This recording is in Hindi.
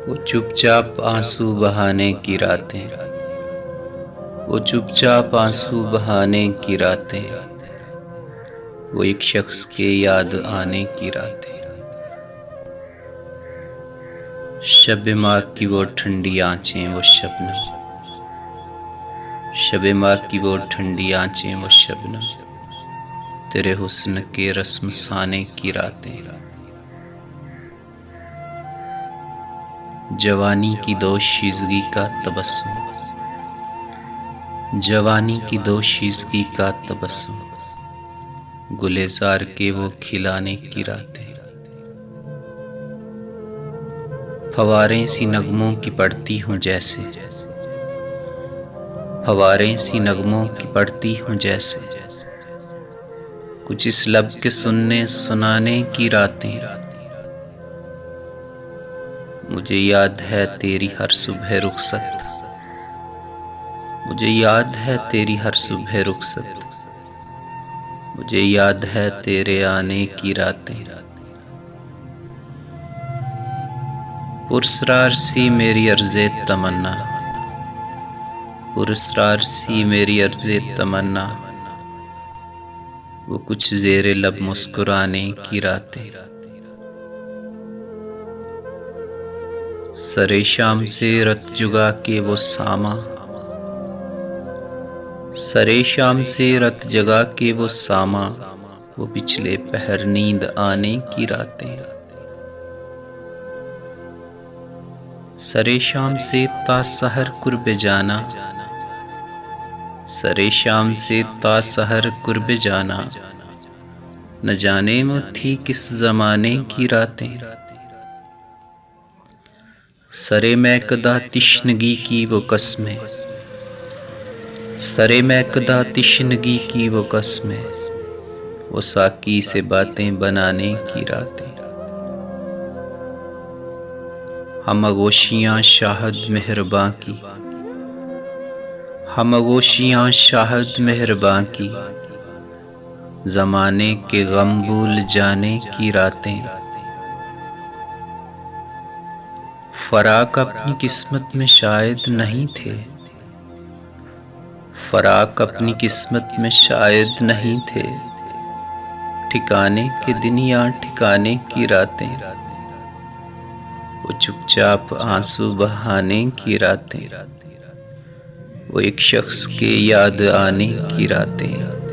वो चुपचाप आंसू बहाने की रातें, वो चुपचाप आंसू बहाने की रातें, वो एक शख्स के याद आने की रातें। शब माँ की वो ठंडी आंचें वो शबनम, शब माँ की वो ठंडी आंचें वो शबनम, तेरे हुस्न के रस्मसाने की रातें। जवानी की दोशीज़गी का तबस्सुम, जवानी की दोशीज़गी का तबस्सुम, गुलजार के वो खिलाने की रातें। फवारें सी नगमों की पड़ती हूँ जैसे, फवारें सी नगमों की पड़ती हूँ जैसे, कुछ इस लब के सुनने सुनाने की रातें। मुझे याद है तेरी हर सुबह रुखसत, मुझे याद है तेरी हर सुबह रुखसत, मुझे याद है तेरे आने की रातें। पुरस्रार सी मेरी अर्ज़े तमन्ना, पुरस्रार सी मेरी अर्ज़े तमन्ना, वो कुछ ज़ेरे लब मुस्कुराने की रातें। सरे शाम से रत जुगा के वो सामा, सरे शाम से रत जगा के वो सामा, वो पिछले पहर नींद आने की रातें। सरे शाम से तासहर कुर्बे जाना, सरे शाम से तासहर कुर्बे जाना, न जाने वो थी किस ज़माने की रातें। सरे मैकदा तिश्नगी की वो कसमें, सरे मैकदा तिश्नगी की वो कसमें, वो साकी से बातें बनाने की रातें। हम आगोशियाँ शाहद मेहरबां की, हम आगोशियाँ शाहद मेहरबां की, ज़माने के गम भूल जाने की रातें। फराक अपनी किस्मत में शायद नहीं थे, फराक अपनी किस्मत में शायद नहीं थे, ठिकाने के दिन या ठिकाने की रातें। वो चुपचाप आंसू बहाने की रातें, वो एक शख्स के याद आने की रातें।